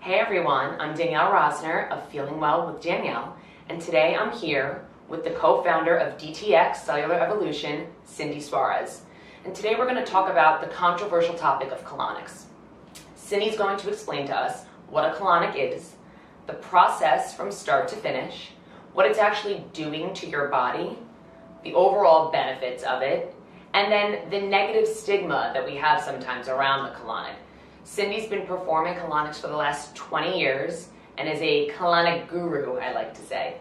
Hey everyone, I'm Danielle Rosner of Feeling Well with Danielle, and today I'm here with the co-founder of DTX Cellular Evolution, Cindy Suarez. And today we're going to talk about the controversial topic of colonics. Cindy's going to explain to us what a colonic is, the process from start to finish, what it's actually doing to your body, the overall benefits of it, and then the negative stigma that we have sometimes around the colonic. Cindy's been performing colonics for the last 20 years and is a colonic guru, I like to say.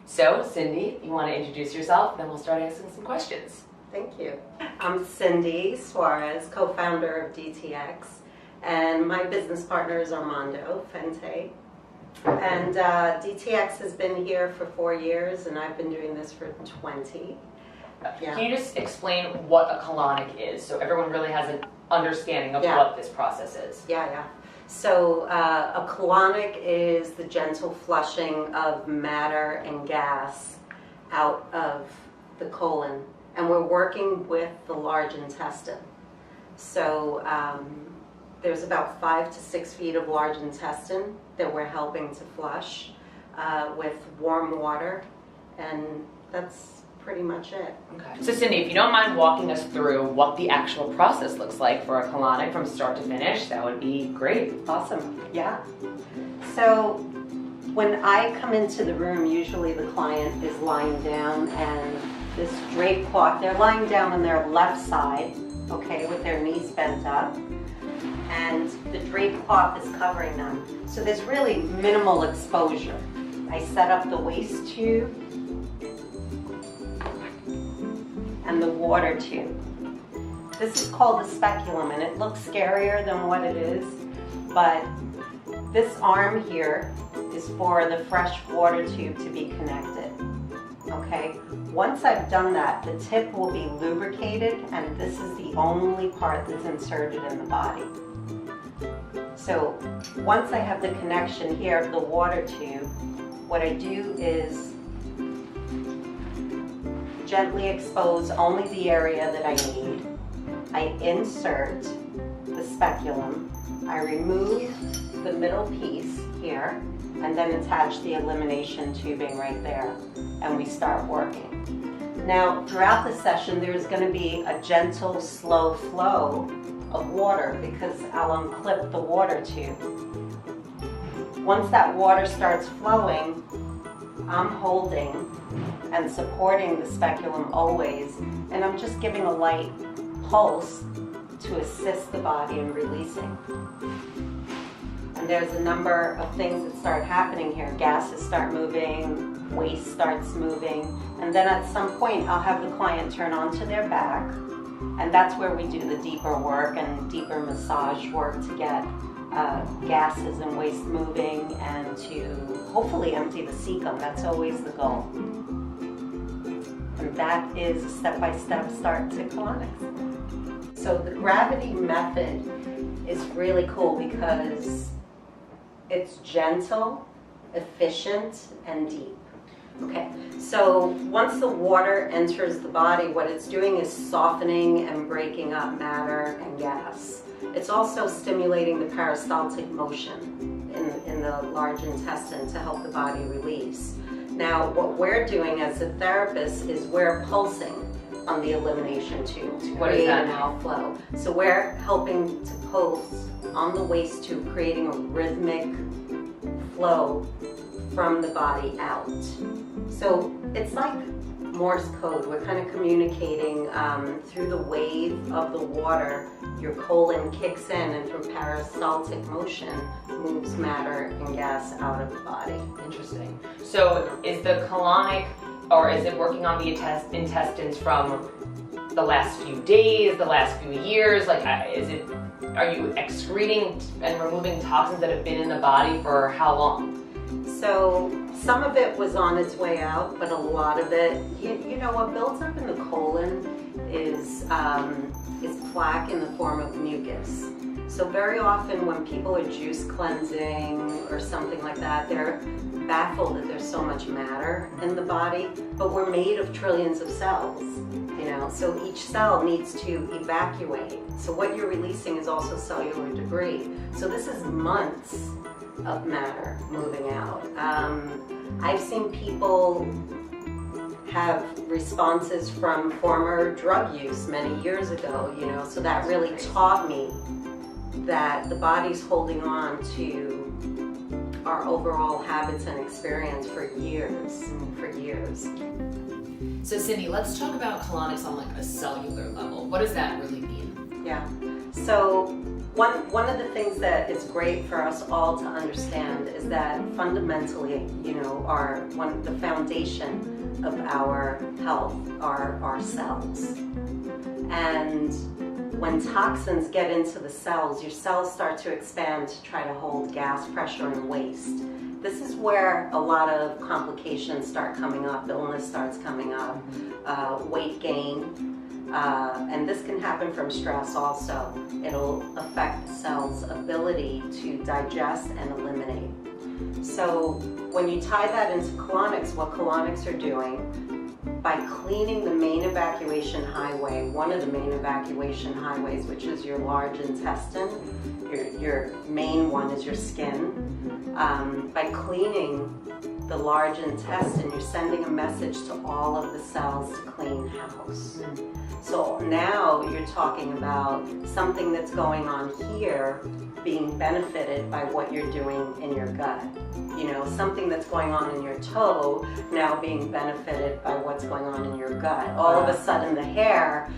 So, Cindy, you want to introduce yourself, then we'll start asking some questions. Thank you. I'm Cindy Suarez, co-founder of DTX, and my business partner is Armando Fente. And DTX has been here for 4 years, and I've been doing this for 20. Yeah. Can you just explain what a colonic is so everyone really has an understanding of what this process is? Yeah. So a colonic is the gentle flushing of matter and gas out of the colon. And we're working with the large intestine. So there's about 5 to 6 feet of large intestine that we're helping to flush with warm water. And that's pretty much it. Okay. So Cindy, if you don't mind walking us through what the actual process looks like for a colonic from start to finish, that would be great. Awesome. Yeah. So when I come into the room, usually the client is lying down and this drape cloth, they're lying down on their left side, okay, with their knees bent up, and the drape cloth is covering them. So there's really minimal exposure. I set up the waist tube and the water tube. This is called the speculum, and it looks scarier than what it is, but this arm here is for the fresh water tube to be connected. Okay, once I've done that, the tip will be lubricated, and this is the only part that's inserted in the body. So once I have the connection here of the water tube, what I do is gently expose only the area that I need. I insert the speculum, I remove the middle piece here, and then attach the elimination tubing right there, and we start working. Now, throughout the session, there's going to be a gentle, slow flow of water because I'll unclip the water tube. Once that water starts flowing, I'm holding and supporting the speculum always, and I'm just giving a light pulse to assist the body in releasing. And there's a number of things that start happening here. Gases start moving, waste starts moving, and then at some point I'll have the client turn onto their back, and that's where we do the deeper work and deeper massage work to get gases and waste moving and to hopefully empty the cecum. That's always the goal. And that is a step-by-step start to colonics. So the gravity method is really cool because it's gentle, efficient, and deep. Okay, so once the water enters the body, what it's doing is softening and breaking up matter and gas. It's also stimulating the peristaltic motion in the large intestine to help the body release. Now, what we're doing as a therapist is we're pulsing on the elimination tube to create an outflow. So we're helping to pulse on the waist tube, creating a rhythmic flow from the body out. So it's like Morse code. We're kind of communicating through the wave of the water. Your colon kicks in, and through peristaltic motion moves matter and gas out of the body. Interesting. So is the colonic, or is it working on the intestines from the last few days, the last few years? Like, are you excreting and removing toxins that have been in the body for how long? So some of it was on its way out, but a lot of it, you know, what builds up in the colon is plaque in the form of mucus. So very often when people are juice cleansing or something like that, they're baffled that there's so much matter in the body, but we're made of trillions of cells, you know, so each cell needs to evacuate. So what you're releasing is also cellular debris. So this is months of matter moving out. I've seen people have responses from former drug use many years ago, so that really taught me that the body's holding on to our overall habits and experience for years. So Cindy, let's talk about colonics on like a cellular level. What does that really mean? Yeah. So one of the things that is great for us all to understand is that fundamentally, the foundation of our health are our cells. And when toxins get into the cells, your cells start to expand to try to hold gas, pressure, and waste. This is where a lot of complications start coming up, illness starts coming up, weight gain, and this can happen from stress also. It'll affect the cell's ability to digest and eliminate. So when you tie that into colonics, what colonics are doing, by cleaning the main evacuation highway, one of the main evacuation highways, which is your large intestine, your main one is your skin. By cleaning the large intestine, you're sending a message to all of the cells to clean house. So now you're talking about something that's going on here being benefited by what you're doing in your gut. Something that's going on in your toe now being benefited by what's going on in your gut. All of a sudden the hair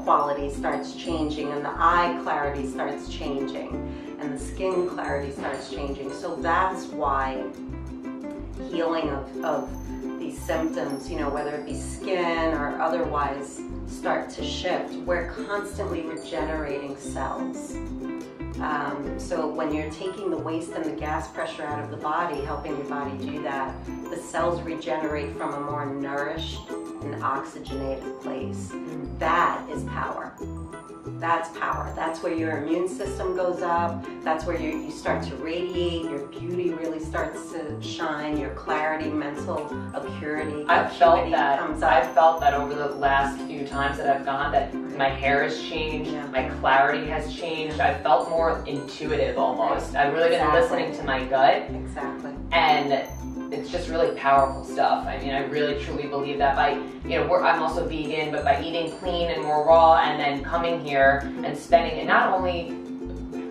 quality starts changing, and the eye clarity starts changing, and the skin clarity starts changing. So that's why healing of these symptoms, whether it be skin or otherwise, start to shift. We're constantly regenerating cells. So when you're taking the waste and the gas pressure out of the body, helping your body do that, the cells regenerate from a more nourished and oxygenated place. That is power. That's power. That's where your immune system goes up. That's where you start to radiate. Your beauty really starts to shine. Your clarity, mental acuity, I've felt that. comes up. I've felt that over the last few times that I've gone, that my hair has changed, my clarity has changed. I've felt more intuitive almost. I've really been listening to my gut. Exactly. And it's just really powerful stuff. I mean, I really truly believe that by, I'm also vegan, but by eating clean and more raw and then coming here and spending it, not only,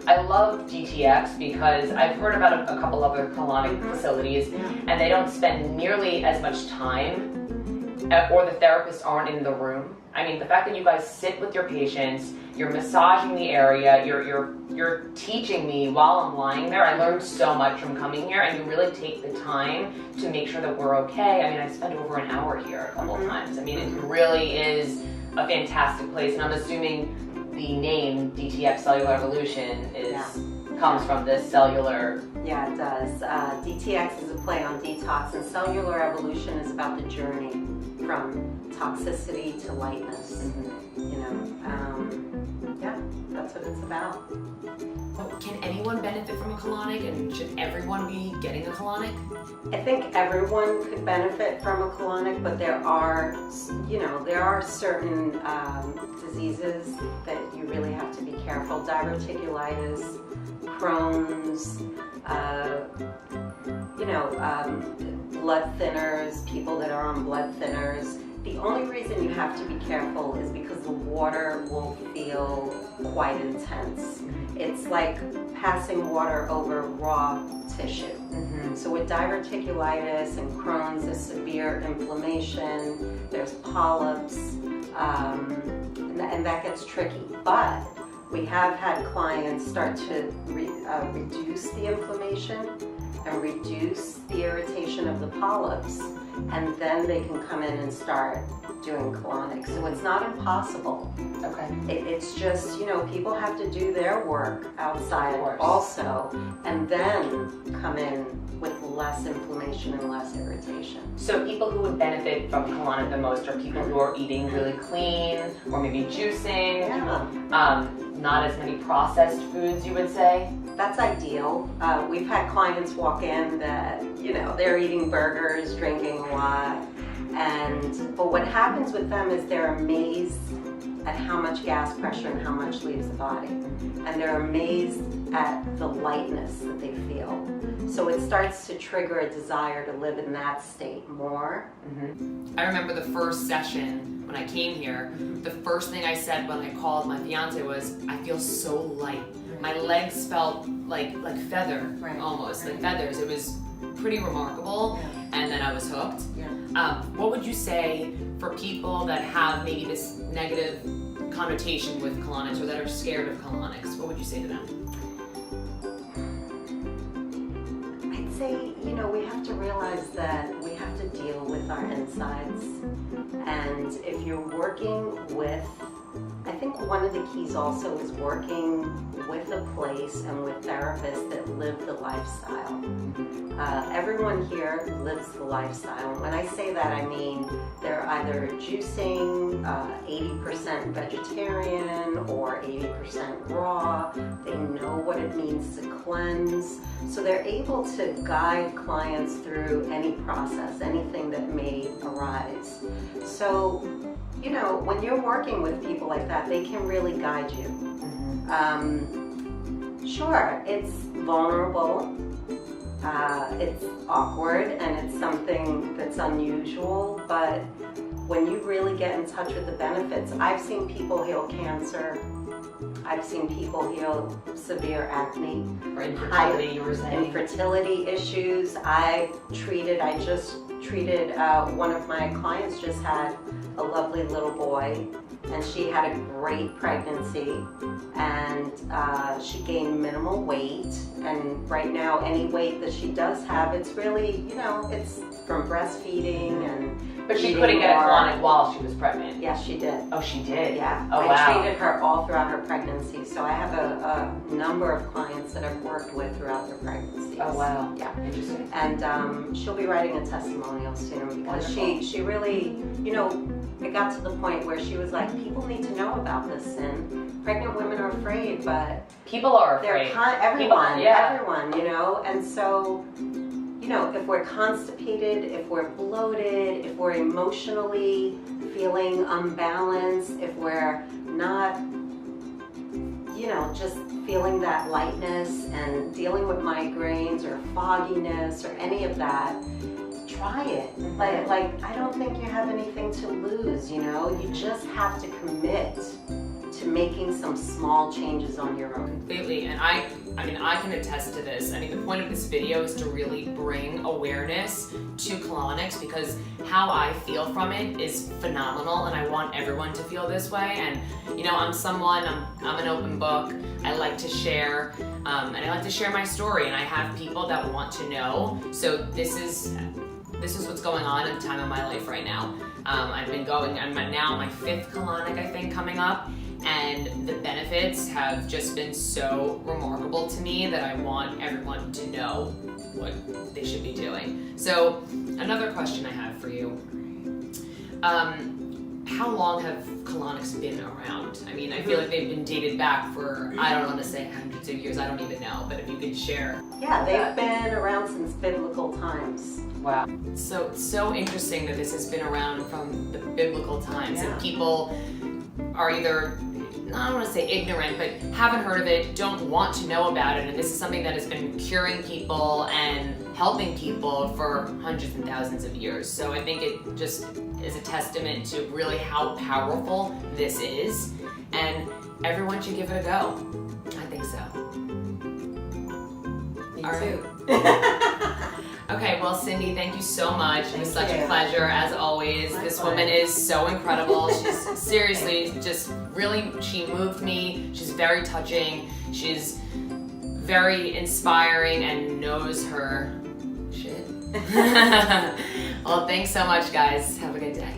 I love DTX because I've heard about a couple other colonic facilities and they don't spend nearly as much time, or the therapists aren't in the room. I mean, the fact that you guys sit with your patients, you're massaging the area, you're teaching me while I'm lying there. I learned so much from coming here, and you really take the time to make sure that we're okay. I mean, I spent over an hour here a couple of times. I mean, it really is a fantastic place, and I'm assuming the name DTX Cellular Evolution comes from this cellular. Yeah, it does. DTX is a play on detox, and cellular evolution is about the journey from toxicity to lightness. That's what it's about. Can anyone benefit from a colonic, and should everyone be getting a colonic? I think everyone could benefit from a colonic, but there are certain diseases that you really have to be careful. Diverticulitis, Crohn's, blood thinners, people that are on blood thinners. The only reason you have to be careful is because the water will feel quite intense. It's like passing water over raw tissue. So with diverticulitis and Crohn's, there's severe inflammation, there's polyps, and that gets tricky. But we have had clients start to reduce the inflammation and reduce the irritation of the polyps, and then they can come in and start doing colonics. So it's not impossible. Okay. It's just, people have to do their work outside also, and then come in with less inflammation and less irritation. So people who would benefit from colonic the most are people who are eating really clean, or maybe juicing, not as many processed foods, you would say? That's ideal. We've had clients walk in that, they're eating burgers, drinking a lot, but what happens with them is they're amazed at how much gas pressure and how much leaves the body. And they're amazed at the lightness that they feel. So it starts to trigger a desire to live in that state more. I remember the first session when I came here, the first thing I said when I called my fiance was, I feel so light. My legs felt like feather, almost, like feathers. It was pretty remarkable, and then I was hooked. What would you say for people that have maybe this negative connotation with colonics or that are scared of colonics? What would you say to them? I'd say, we have to realize that we have to deal with our insides. And if you're working with, I think one of the keys also is working with a place and with therapists that live the lifestyle. Everyone here lives the lifestyle. And when I say that, I mean they're either juicing, 80% vegetarian or 80% raw. They know what it means to cleanse. So they're able to guide clients through any process, anything that may arise. So, when you're working with people like that, they can really guide you. Sure, it's vulnerable, it's awkward, and it's something that's unusual, but when you really get in touch with the benefits, I've seen people heal cancer, I've seen people heal severe acne, Or infertility, you were saying. infertility issues. I just treated one of my clients just had a lovely little boy, and she had a great pregnancy, and she gained minimal weight, and right now any weight that she does have, it's really, it's from breastfeeding and But she eating couldn't get a more. colonic while she was pregnant. Yes, she did. Oh, she did? Yeah, Oh, I wow. treated her all throughout her pregnancy, so I have a number of clients that I've worked with throughout their pregnancies. Oh, wow. Yeah. Interesting. And she'll be writing a testimonial soon because she really, it got to the point where she was like, people need to know about this, and pregnant women are afraid, but People are they're afraid. everyone, yeah. everyone, and so, if we're constipated, if we're bloated, if we're emotionally feeling unbalanced, if we're not, just feeling that lightness and dealing with migraines or fogginess or any of that, try it. Like I don't think you have anything to lose, you just have to commit to making some small changes on your own. Completely, and I can attest to this. I mean, the point of this video is to really bring awareness to colonics, because how I feel from it is phenomenal, and I want everyone to feel this way. And I'm an open book. I like to share, and I like to share my story, and I have people that want to know. So this is what's going on in the time of my life right now. I'm now on my 5th colonic, I think, coming up. And the benefits have just been so remarkable to me that I want everyone to know what they should be doing. So another question I have for you. How long have colonics been around? I mean, I feel like they've been dated back for, I don't want to say hundreds of years, I don't even know, but if you could share. Yeah, they've been around since biblical times. Wow. So interesting that this has been around from the biblical times, and people are either, I don't want to say ignorant, but haven't heard of it, don't want to know about it, and this is something that has been curing people and helping people for hundreds and thousands of years. So I think it just is a testament to really how powerful this is, and everyone should give it a go. I think so. Me All too. right. Okay, well, Cindy, thank you so much. It was such a pleasure, as always. This woman is so incredible. She's seriously she moved me. She's very touching. She's very inspiring and knows her shit. Well, thanks so much, guys. Have a good day.